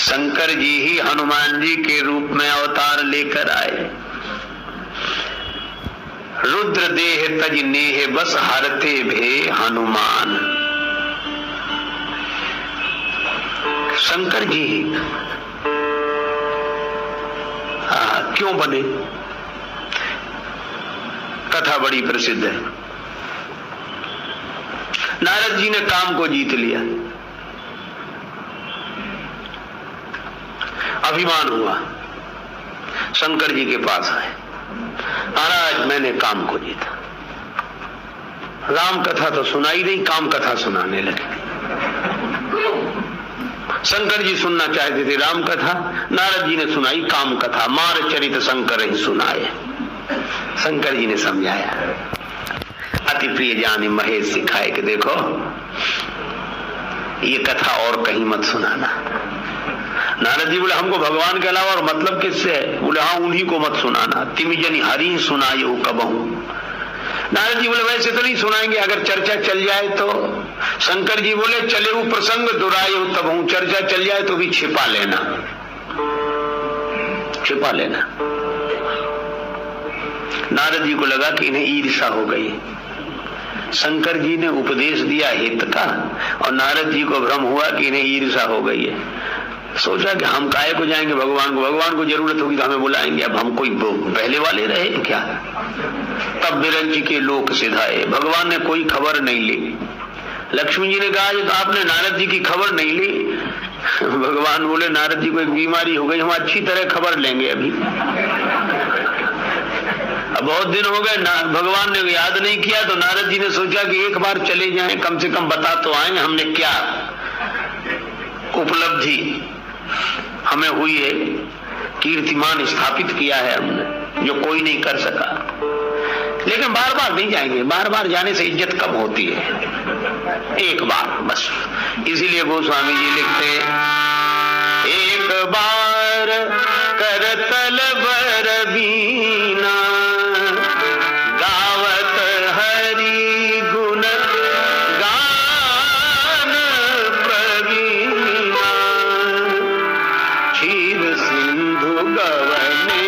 शंकर जी ही हनुमान जी के रूप में अवतार लेकर आए। रुद्र देह तज नेह बस हरते भे हनुमान। शंकर जी क्यों बने? कथा बड़ी प्रसिद्ध है। नारद जी ने काम को जीत लिया, अभिमान हुआ, शंकर जी के पास आए, महाराज मैंने काम को जीता। राम कथा तो सुनाई नहीं, काम कथा सुनाने लगे। शंकर जी सुनना चाहते थे राम कथा, नारद जी ने सुनाई काम कथा। मार चरित शंकर ही सुनाए। शंकर जी ने समझाया, अति प्रिय जानी महेश सिखाए कि देखो ये कथा और कहीं मत सुनाना। नारद जी बोले हमको भगवान के अलावा और मतलब किससे है? बोले हाँ उन्हीं को मत सुनाना। तिमि जनी हरि सुनायो कबहू। नारद जी बोले वैसे तो नहीं सुनाएंगे, अगर चर्चा चल जाए तो। शंकर जी बोले चले वो प्रसंग दुरायो तबहू, चर्चा चल जाए तो भी छिपा लेना, छिपा लेना। नारद जी को लगा कि इन्हें ईर्षा हो गई। शंकर जी ने उपदेश दिया हित का और नारद जी को भ्रम हुआ कि इन्हें ईर्षा हो गई है। सोचा कि हम काहे को जाएंगे भगवान को जरूरत होगी तो हमें बुलाएंगे, अब हम कोई पहले वाले रहे क्या? तब बिरंची के लोक सिधाए, भगवान ने कोई खबर नहीं ली। लक्ष्मी जी ने कहा तो आपने नारद जी की खबर नहीं ली। भगवान बोले नारद जी को एक बीमारी हो गई, हम अच्छी तरह खबर लेंगे अभी। अब बहुत दिन हो गए, भगवान ने याद नहीं किया तो नारद जी ने सोचा कि एक बार चले जाएं, कम से कम बता तो आए हमने क्या उपलब्धि हमें हुई है, कीर्तिमान स्थापित किया है हमने जो कोई नहीं कर सका। लेकिन बार बार नहीं जाएंगे, बार बार जाने से इज्जत कम होती है, एक बार बस। इसीलिए गोस्वामी जी लिखते हैं एक बार करतल बर बीना गावत हरि गुण गान प्रवीणा क्षीर सिंधु गवने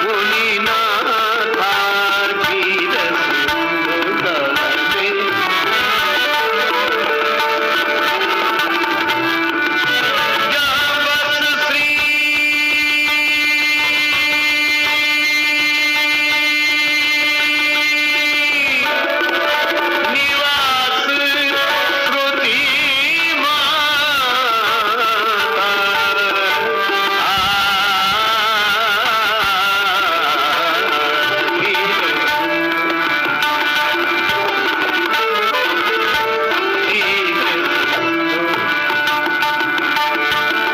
मुनिनाथा क्षीर सिंधु गवने बस श्री निवास श्रुति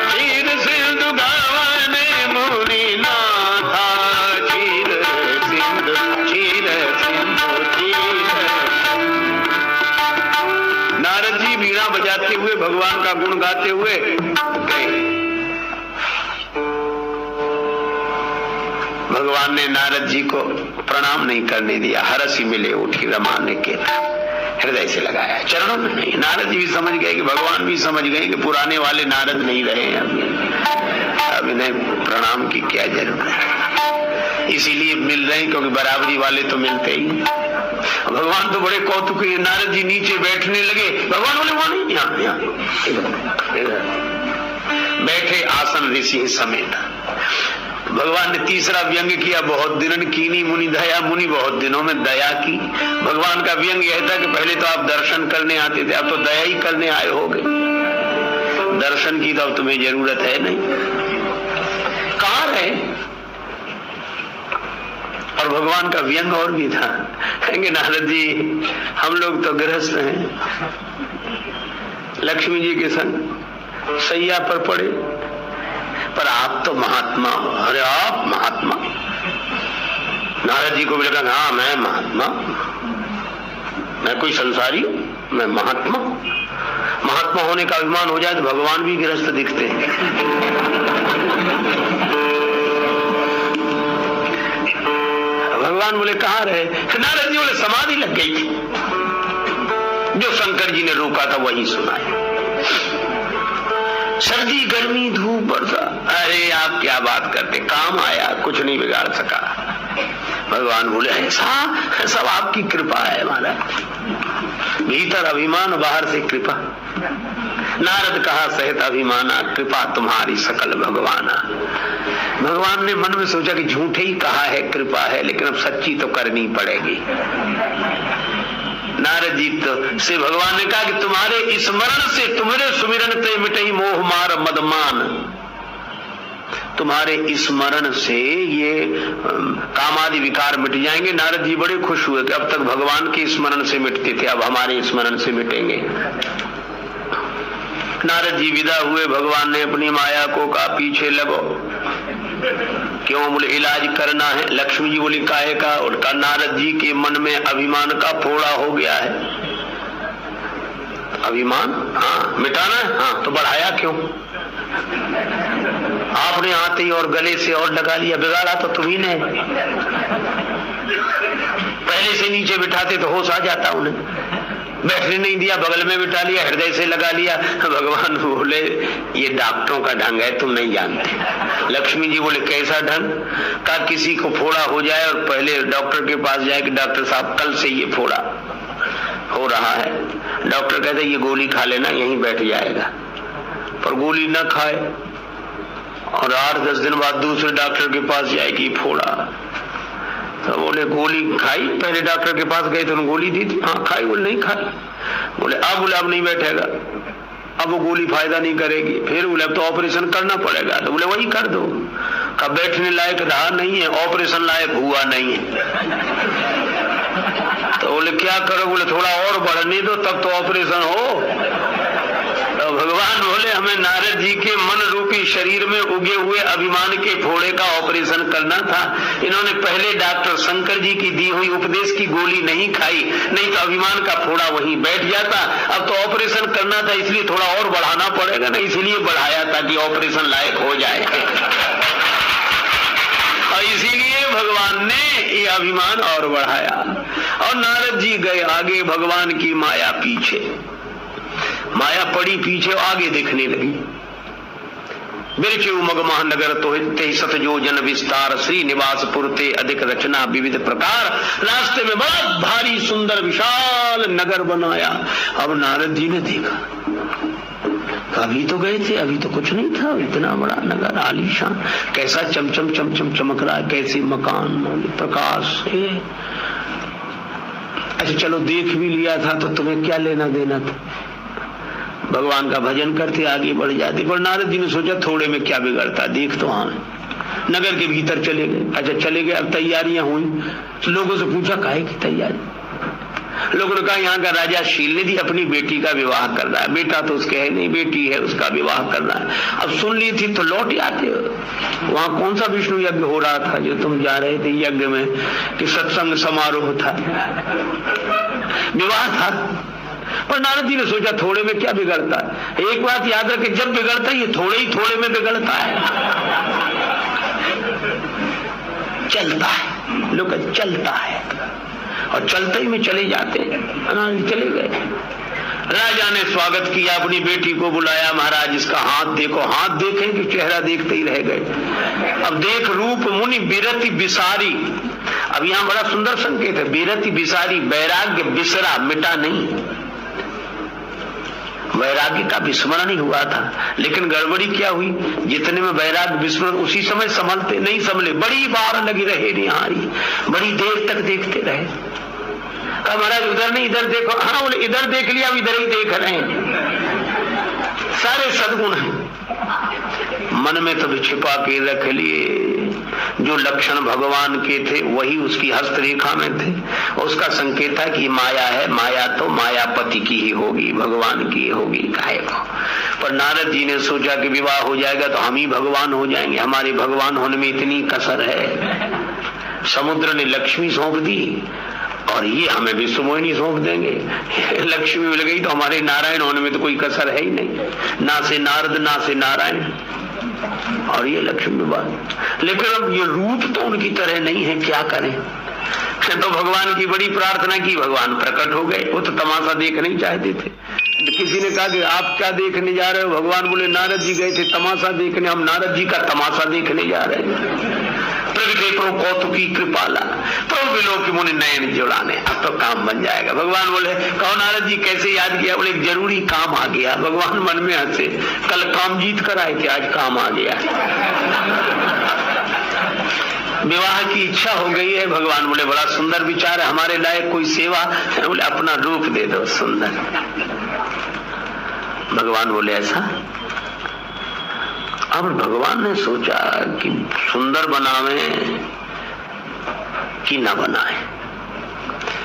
क्षीर सिंधु गावने मुनिनाथा क्षीर सिंधु नारद जी वीणा बजाते हुए भगवान का गुण गाते हुए गए। भगवान ने नारद जी को प्रणाम नहीं करने दिया, हरसी मिले उठी रमाने के हृदय से लगाया, चरणों में नहीं। नारद जी भी समझ गए कि भगवान भी समझ गए कि पुराने वाले नारद नहीं रहे हैं, अब इन्हें प्रणाम की क्या जरूरत है। इसीलिए मिल रहे हैं क्योंकि बराबरी वाले तो मिलते ही। भगवान तो बड़े कौतुक, नारद जी नीचे बैठने लगे, भगवान बोले वहां नहीं, यहाँ बैठे आसन ऋषि समेत। भगवान ने तीसरा व्यंग किया, बहुत दिनन कीनी मुनि दया, मुनि बहुत दिनों में दया की। भगवान का व्यंग यह था कि पहले तो आप दर्शन करने आते थे, अब तो दया ही करने आए होगे, दर्शन की तो अब तुम्हें जरूरत है नहीं, कहाँ रहे? और भगवान का व्यंग और भी था, कहेंगे नारद जी हम लोग तो गृहस्थ हैं, लक्ष्मी जी के संग सैया पर पड़े, पर आप तो महात्मा हो। अरे आप महात्मा? नारद जी को भी लगा हाँ मैं महात्मा, मैं कोई संसारी हूं, मैं महात्मा। महात्मा होने का अभिमान हो जाए तो भगवान भी गृहस्थ दिखते हैं। भगवान बोले कहाँ रहे? नारद जी बोले समाधि लग गई थी, जो शंकर जी ने रोका था वही सुनाया। सर्दी गर्मी धूप बरसा, अरे आप क्या बात करते, काम आया, कुछ नहीं बिगाड़ सका। भगवान बोले ऐसा सब आपकी कृपा है महाराज, भीतर अभिमान बाहर से कृपा। नारद कहा सहित अभिमाना, कृपा तुम्हारी सकल भगवाना। भगवान ने मन में सोचा कि झूठे ही कहा है कृपा है, लेकिन अब सच्ची तो करनी पड़ेगी। नारद जी तो से भगवान ने कहा कि तुम्हारे स्मरण से, तुम्हारे सुमिरन ते मिटई मोह मार मदमान, तुम्हारे स्मरण से ये कामादि विकार मिट जाएंगे। नारद जी बड़े खुश हुए कि अब तक भगवान के स्मरण से मिटते थे, अब हमारे स्मरण से मिटेंगे। नारद जी विदा हुए, भगवान ने अपनी माया को कहा पीछे लगो। क्यों? बोले इलाज करना है। लक्ष्मी जी बोली काहे का? उनका नारद जी के मन में अभिमान का फोड़ा हो गया है। अभिमान हाँ मिटाना है, हाँ तो बढ़ाया क्यों? आपने आते ही और गले से और लगा लिया, बिगाड़ा तो तुम्ही ने। पहले से नीचे बिठाते तो होश आ जाता उन्हें, बैठने नहीं दिया, बगल में बिठा लिया, हृदय से लगा लिया। भगवान बोले ये डॉक्टरों का ढंग है, तुम नहीं जानते। लक्ष्मी जी बोले कैसा ढंग? का किसी को फोड़ा हो जाए और पहले डॉक्टर के पास जाए कि डॉक्टर साहब कल से ये फोड़ा हो रहा है। डॉक्टर कहते ये गोली खा लेना, यहीं बैठ जाएगा। पर गोली न खाए और 8-10 दिन बाद दूसरे डॉक्टर के पास जाए कि फोड़ा। तो बोले गोली खाई? पहले डॉक्टर के पास गए तो उन्होंने गोली दी थी, हाँ खाई। बोले नहीं खाई। बोले अब नहीं बैठेगा, अब वो गोली फायदा नहीं करेगी। फिर बोले अब तो ऑपरेशन करना पड़ेगा। तो बोले वही कर दो। कब बैठने लायक रहा नहीं है, ऑपरेशन लायक हुआ नहीं है। तो बोले क्या करो? बोले थोड़ा और बढ़ने दो तब तो ऑपरेशन हो। तो भगवान बोले हमें नारद जी के मन रूपी शरीर में उगे हुए अभिमान के फोड़े का ऑपरेशन करना था। इन्होंने पहले डॉक्टर शंकर जी की दी हुई उपदेश की गोली नहीं खाई, नहीं तो अभिमान का फोड़ा वहीं बैठ जाता। अब तो ऑपरेशन करना था, इसलिए थोड़ा और बढ़ाना पड़ेगा ना, इसलिए बढ़ाया था कि ऑपरेशन लायक हो जाए। और इसीलिए भगवान ने ये अभिमान और बढ़ाया। और नारद जी गए आगे, भगवान की माया पीछे। माया पड़ी पीछे, आगे देखने लगी। बिरचे उमग महानगर तो ते सत जो जन विस्तार, श्री निवास पुरते अधिक रचना विविध प्रकार। रास्ते में बड़ा भारी सुंदर विशाल नगर बनाया। अब नारद जी ने देखा, अभी तो गए थे, अभी तो कुछ नहीं था, इतना बड़ा नगर आलीशान, कैसा चमचम चमचम चमक रहा है, कैसे मकान प्रकाश है। अच्छा चलो देख भी लिया था तो तुम्हें क्या लेना देना था, भगवान का भजन करते आगे बढ़ जाते। पर नारद जी ने सोचा थोड़े में क्या बिगड़ता, देख तो हाँ। नगर के भीतर चले गए। अच्छा चले गए, अब तैयारियां हुई। तो लोगों से पूछा काहे की तैयारी? लोगों ने कहा यहाँ का राजा शीलनिधि अपनी बेटी का विवाह कर रहा है। बेटा तो उसके है नहीं, बेटी है, उसका विवाह कर रहा है। अब सुन ली थी तो लौट आते हो। वहां कौन सा विष्णु यज्ञ हो रहा था जो तुम जा रहे थे यज्ञ में, कि सत्संग समारोह था, विवाह था। पर नारद जी ने सोचा थोड़े में क्या बिगड़ता है। एक बात याद रखे, जब बिगड़ता है ये थोड़े ही थोड़े में बिगड़ता है, चलता है, लोग चलता है और चलते ही में चले जाते हैं। चले गए। राजा ने स्वागत किया, अपनी बेटी को बुलाया। महाराज इसका हाथ देखो। हाथ देखें कि चेहरा देखते ही रह गए। अब देख रूप मुनि बिरति बिसारी। अब यहाँ बड़ा सुंदर संकेत है, बिरति बिसारी, वैराग्य बिसरा, मिटा नहीं। वैराग्य का विस्मरण ही हुआ था, लेकिन गड़बड़ी क्या हुई, जितने में वैराग्य विस्मरण उसी समय संभलते नहीं संभले। बड़ी बार लगी रहे निहारी, बड़ी देर तक देखते रहे। कहा महाराज उधर नहीं इधर देखो। हाँ बोले इधर देख लिया, अब इधर ही देख रहे हैं। सारे सद्गुण हैं, मन में तो छिपा के रख लिए। जो लक्षण भगवान के थे वही उसकी हस्तरेखा में थे। उसका संकेत है कि माया है, माया तो मायापति की ही होगी, भगवान की होगी, काहे को। पर नारद जी ने सोचा कि विवाह हो जाएगा तो हम ही भगवान हो जाएंगे, हमारे भगवान होने में इतनी कसर है। समुद्र ने लक्ष्मी सौंप दी और ये हमें विश्वमोहिनी सौंप देंगे। लक्ष्मी मिल गई तो हमारे नारायण होने में तो कोई कसर है ही नहीं, ना से नारद ना से नारायण, और ये लक्ष्मी बात। लेकिन अब ये रूप तो उनकी तरह नहीं है, क्या करें। तो भगवान की बड़ी प्रार्थना की, भगवान प्रकट हो गए। वो तो तमाशा देखना ही चाहते थे। किसी ने कहा कि आप क्या देखने जा रहे हो? भगवान बोले नारद जी गए थे तमाशा देखने, हम नारद जी का तमाशा देखने जा रहे हैं। प्रगटे प्रभु कौतुकी कृपाला, प्रभु विलो की मुनि नयन जुड़ाने, अब तो काम बन जाएगा। भगवान बोले कहो नारद जी कैसे याद किया? बोले एक जरूरी काम आ गया। भगवान मन में हंसे, कल काम जीत कर आए थे, आज काम आ गया। विवाह की इच्छा हो गई है। भगवान बोले बड़ा सुंदर विचार है, हमारे लायक कोई सेवा? बोले अपना रूप दे दो सुंदर। भगवान बोले ऐसा? अब भगवान ने सोचा कि सुंदर बनावे कि ना बनाए।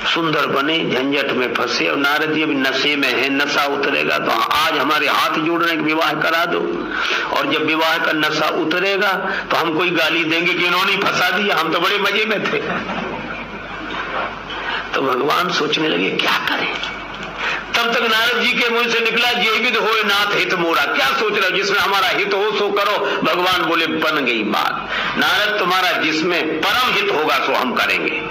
सुंदर बने झंझट में फंसे, और नारद जी अभी नशे में है, नशा उतरेगा तो आज हमारे हाथ जोड़ने के विवाह करा दो, और जब विवाह का नशा उतरेगा तो हम कोई गाली देंगे कि इन्होंने फंसा दिया, हम तो बड़े मजे में थे। तो भगवान सोचने लगे क्या करें। तब तक नारद जी के मुंह से निकला जीवित होए नाथ हित मोरा। क्या सोच रहे हो? जिसमें हमारा हित हो सो करो। भगवान बोले बन गई बात। नारद तुम्हारा जिसमें परम हित होगा सो हम करेंगे।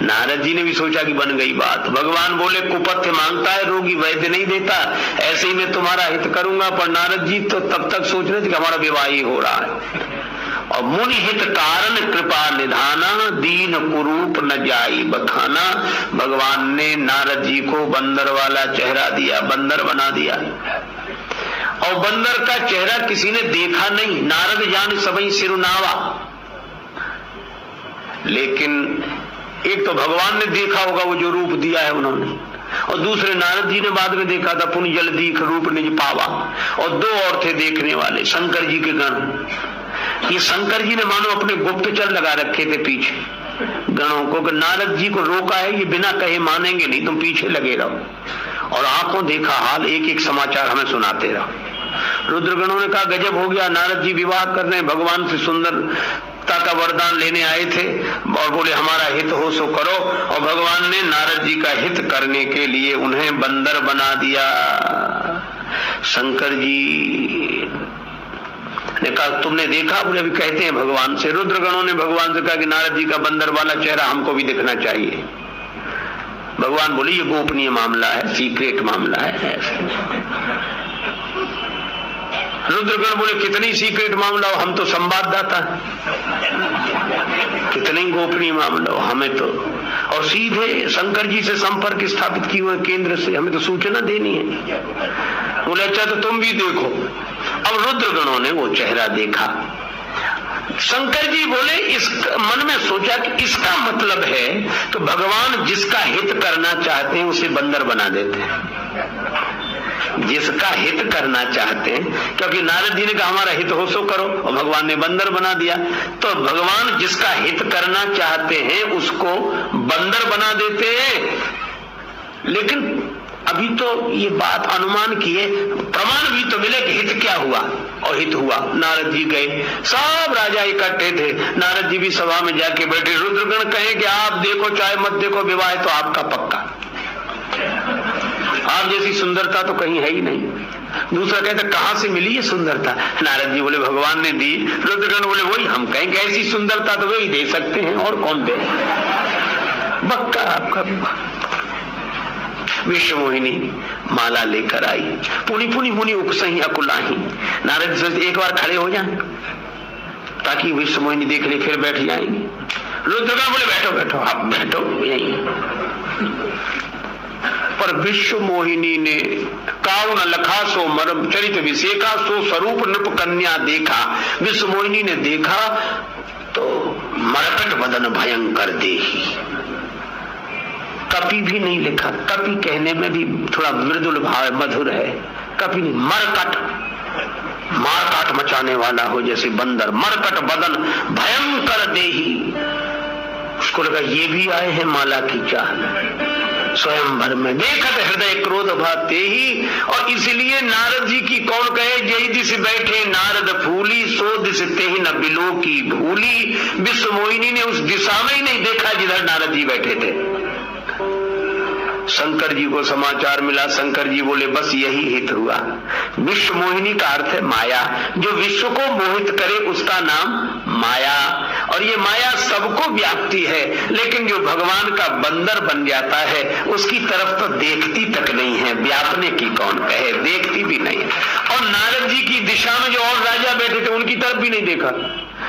नारद जी ने भी सोचा कि बन गई बात। भगवान बोले कुपथ्य मांगता है रोगी वैद्य नहीं देता, ऐसे ही मैं तुम्हारा हित करूंगा। पर नारद जी तो तब तक सोच रहे थे कि हमारा विवाह ही हो रहा है। और मुनि हित कारण कृपा निधाना, दीन कुरूप न जाई बखाना। भगवान ने नारद जी को बंदर वाला चेहरा दिया, बंदर बना दिया। और बंदर का चेहरा किसी ने देखा नहीं। नारद जान सबई सिरुनावा, लेकिन एक तो भगवान ने देखा होगा वो जो रूप दिया है उन्होंने, और दूसरे नारद जी ने बाद में देखा था, पुण्य जल दीख रूप निज पावा। और दो और थे देखने वाले, शंकर जी के गण। ये शंकर जी ने मानो अपने गुप्तचर लगा रखे थे पीछे गणों को, कि नारद जी को रोका है, ये बिना कहे मानेंगे नहीं, तुम पीछे लगे रहो और आंखों देखा हाल एक एक समाचार हमें सुनाते रहो। रुद्रगणों ने कहा गजब हो गया, नारद जी विवाह कर रहे हैं, भगवान से सुंदरता का वरदान लेने आए थे और बोले हमारा हित हो सो करो। और भगवान ने नारद जी का हित करने के लिए उन्हें बंदर बना दिया। शंकर जी ने कहा तुमने देखा? बोले अभी कहते हैं भगवान से। रुद्रगणों ने भगवान से कहा कि नारद जी का बंदर वाला चेहरा हमको भी दिखना चाहिए। भगवान बोले ये गोपनीय मामला है, सीक्रेट मामला है। रुद्रगण बोले कितनी सीक्रेट मामला हो, हम तो संवाददाता हैं, कितनी गोपनीय मामला हो, हमें तो। और सीधे शंकर जी से संपर्क स्थापित किए हुए केंद्र से हमें तो सूचना देनी है। बोले अच्छा तो तुम भी देखो। अब रुद्रगणों ने वो चेहरा देखा। शंकर जी बोले इस मन में सोचा कि इसका मतलब है तो भगवान जिसका हित करना चाहते हैं उसे बंदर बना देते हैं। जिसका हित करना चाहते हैं, क्योंकि नारद जी ने कहा हमारा हित हो सो करो, और भगवान ने बंदर बना दिया। तो भगवान जिसका हित करना चाहते हैं उसको बंदर बना देते हैं। लेकिन अभी तो ये बात अनुमान की है, प्रमाण भी तो मिले कि हित क्या हुआ। और हित हुआ, नारद जी गए, सब राजा इकट्ठे थे, नारद जी भी सभा में जाके बैठे। रुद्रगण कहे कि आप देखो चाहे मत देखो, विवाह तो आपका पक्का, आप जैसी सुंदरता तो कहीं है ही नहीं। दूसरा कहता कहां से मिली ये सुंदरता? नारद जी बोले भगवान ने दी। रुद्रगण बोले वही हम कहेंगे, ऐसी सुंदरता तो वही दे सकते हैं, और कौन दे? पक्का आपका विवाह। विश्व मोहिनी माला लेकर आई, पुनी पुनी मुनि उकसही अकुलाही। नारद जी एक बार खड़े हो जाए ताकि विश्व मोहिनी देख ले, फिर बैठ जाएंगे। रुद्रगण बोले बैठो बैठो, आप बैठो यही। पर विश्व मोहिनी ने कारुण लखा सो मरम चरित विशेखा, सो स्वरूप नृप कन्या देखा। विश्व मोहिनी ने देखा तो मरकट वदन भयंकर देही। कपि भी नहीं लिखा, कपि कहने में भी थोड़ा मृदुल भाव मधुर है। कपि नहीं, मरकट, मारकाट मचाने वाला हो जैसे बंदर। मरकट बदन भयंकर देही। उसको लगा ये भी आए हैं माला की चाह। स्वयंवर में देखत हृदय क्रोध भाते ही। और इसलिए नारद जी की कौन कहे, जय दिस बैठे नारद फूली, सो दिस ते ही न बिलो की भूली। विश्व मोहिनी ने उस दिशा में ही नहीं देखा जिधर नारद जी बैठे थे। शंकर जी को समाचार मिला। शंकर जी बोले बस यही हित हुआ। विश्व मोहिनी का अर्थ है माया, जो विश्व को मोहित करे उसका नाम माया। और ये माया सबको व्यापती है, लेकिन जो भगवान का बंदर बन जाता है उसकी तरफ तो देखती तक नहीं है, व्यापने की कौन कहे, देखती भी नहीं। और नारद जी की दिशा में जो और राजा बैठे थे उनकी तरफ भी नहीं देखा।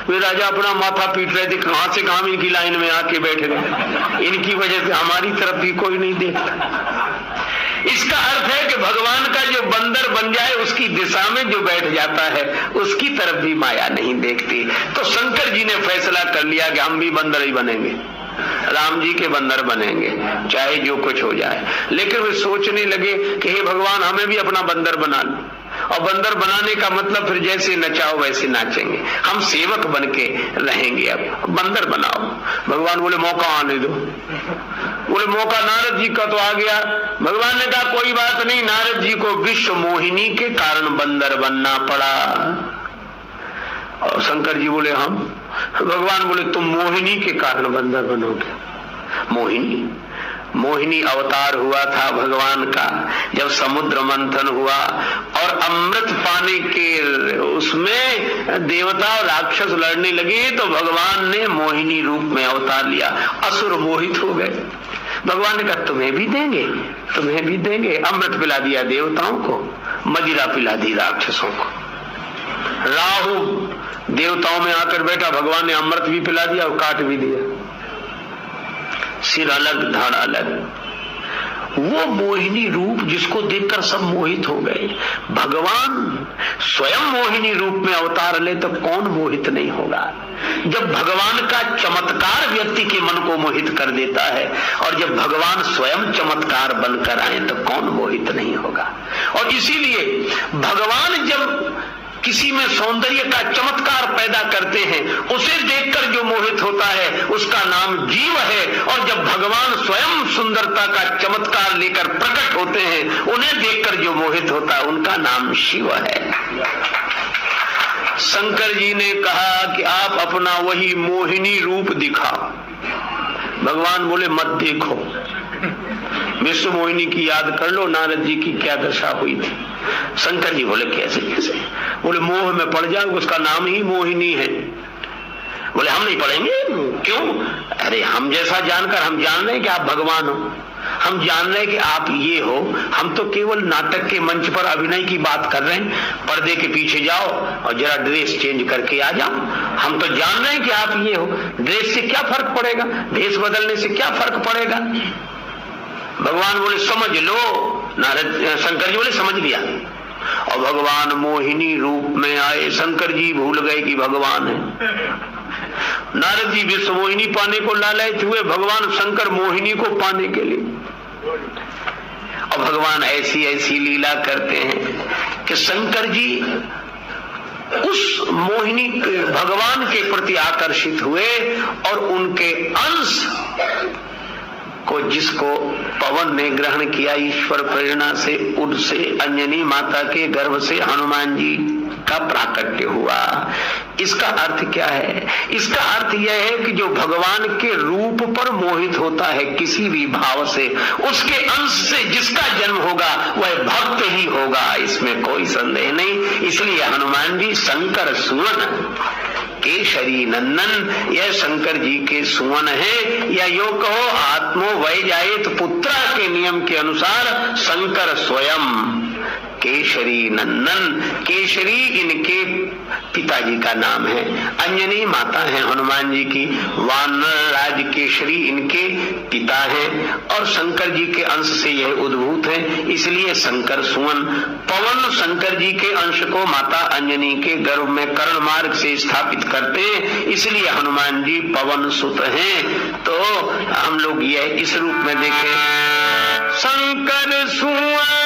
वे राजा अपना माथा पीट रहे थे, कहां से कहां इनकी लाइन में आके बैठ गए, इनकी वजह से हमारी तरफ भी कोई नहीं देखता। इसका अर्थ है कि भगवान का जो बंदर बन जाए उसकी दिशा में जो बैठ जाता है उसकी तरफ भी माया नहीं देखती। तो शंकर जी ने फैसला कर लिया कि हम भी बंदर ही बनेंगे, राम जी के बंदर बनेंगे, चाहे जो कुछ हो जाए। लेकिन वे सोचने लगे कि हे भगवान, हमें भी अपना बंदर बना लो। और बंदर बनाने का मतलब फिर जैसे नचाओ वैसे नाचेंगे, हम सेवक बन के रहेंगे, अब बंदर बनाओ। भगवान बोले मौका आने दो। बोले मौका नारद जी का तो आ गया। भगवान ने कहा कोई बात नहीं, नारद जी को विश्व मोहिनी के कारण बंदर बनना पड़ा। और शंकर जी बोले हम। भगवान बोले तुम मोहिनी के कारण बंदर बनोगे। मोहिनी अवतार हुआ था भगवान का। जब समुद्र मंथन हुआ और अमृत पाने के उसमें देवता और राक्षस लड़ने लगे तो भगवान ने मोहिनी रूप में अवतार लिया। असुर मोहित हो गए। भगवान ने कहा तुम्हें भी देंगे। अमृत पिला दिया देवताओं को, मदिरा पिला दी राक्षसों को। राहु देवताओं में आकर बैठा, भगवान ने अमृत भी पिला दिया और काट भी दिया। सिर अलग धड़ अलग। वो मोहिनी रूप जिसको देखकर सब मोहित हो गए। भगवान स्वयं मोहिनी रूप में अवतार ले तो कौन मोहित नहीं होगा। जब भगवान का चमत्कार व्यक्ति के मन को मोहित कर देता है और जब भगवान स्वयं चमत्कार बनकर आए तो कौन मोहित नहीं होगा। और इसीलिए भगवान जब किसी में सौंदर्य का चमत्कार पैदा करते हैं उसे देखकर जो मोहित होता है उसका नाम जीव है। और जब भगवान स्वयं सुंदरता का चमत्कार लेकर प्रकट होते हैं उन्हें देखकर जो मोहित होता है उनका नाम शिव है। शंकर जी ने कहा कि आप अपना वही मोहिनी रूप दिखाओ। भगवान बोले मत देखो, विश्व मोहिनी की याद कर लो, नारद जी की क्या दशा हुई थी। शंकर जी बोले कैसे? बोले मोह में पड़ जाओ, उसका नाम ही मोहिनी है। बोले हम नहीं पढ़ेंगे। क्यों? अरे हम जैसा जानकर हम जान रहे हैं कि आप भगवान हो, हम जान रहे हैं कि आप ये हो। हम तो केवल नाटक के मंच पर अभिनय की बात कर रहे हैं। पर्दे के पीछे जाओ और जरा ड्रेस चेंज करके आ जाओ। हम तो जान रहे हैं कि आप ये हो। ड्रेस से क्या फर्क पड़ेगा, ड्रेस बदलने से क्या फर्क पड़ेगा। भगवान बोले समझ लो। शंकर जी बोले समझ लिया। और भगवान मोहिनी रूप में आए। शंकर जी भूल गए कि भगवान है। नारद जी विश्व मोहिनी पाने को लालच हुए, भगवान शंकर मोहिनी को पाने के लिए। और भगवान ऐसी ऐसी लीला करते हैं कि शंकर जी उस मोहिनी भगवान के प्रति आकर्षित हुए और उनके अंश को जिसको पवन ने ग्रहण किया ईश्वर प्रेरणा से, उनसे अंजनी माता के गर्भ से हनुमान जी का प्राकट्य हुआ। इसका अर्थ क्या है? इसका अर्थ यह है कि जो भगवान के रूप पर मोहित होता है किसी भी भाव से, उसके अंश से जिसका जन्म होगा वह भक्त ही होगा, इसमें कोई संदेह नहीं। इसलिए हनुमान जी शंकर सुवन केशरी नंदन, यह शंकर जी के सुवन है। या यो कहो आत्मो वै जाए तो पुत्रा के नियम के अनुसार शंकर स्वयं केशरी नंदन। केशरी इनके पिताजी का नाम है, अंजनी माता है हनुमान जी की, वानर राज केशरी इनके पिता हैं और शंकर जी के अंश से यह उद्भूत है, इसलिए शंकर सुवन। पवन शंकर जी के अंश को माता अंजनी के गर्भ में कर्ण मार्ग से स्थापित करते हैं, इसलिए हनुमान जी पवन सुत हैं। तो हम लोग यह इस रूप में देखें, शंकर सुवन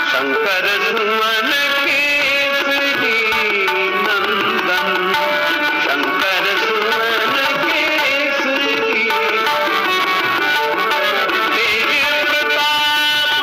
शंकर सुवन केसरी नंदन, शंकर सुवन केसरी, तेज प्रताप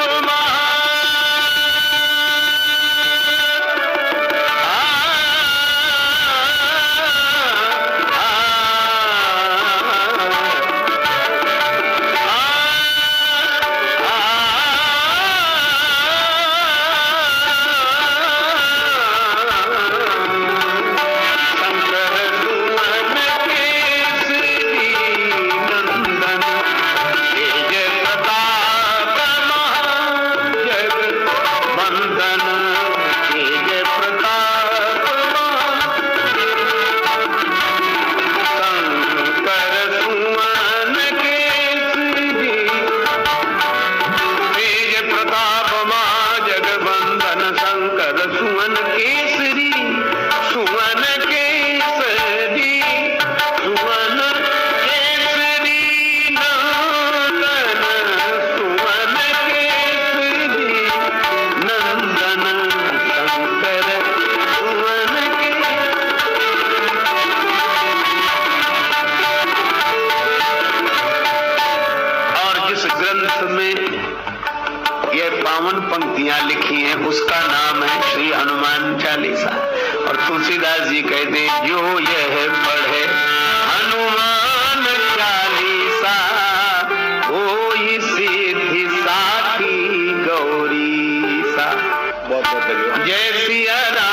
पंक्तियां लिखी हैं उसका नाम है श्री हनुमान चालीसा। और तुलसीदास जी कहते हैं जो यह पढ़े हनुमान चालीसा होई सिद्धि साखी गौरी सा। बहुत बहुत धन्यवाद। जय सिया राम।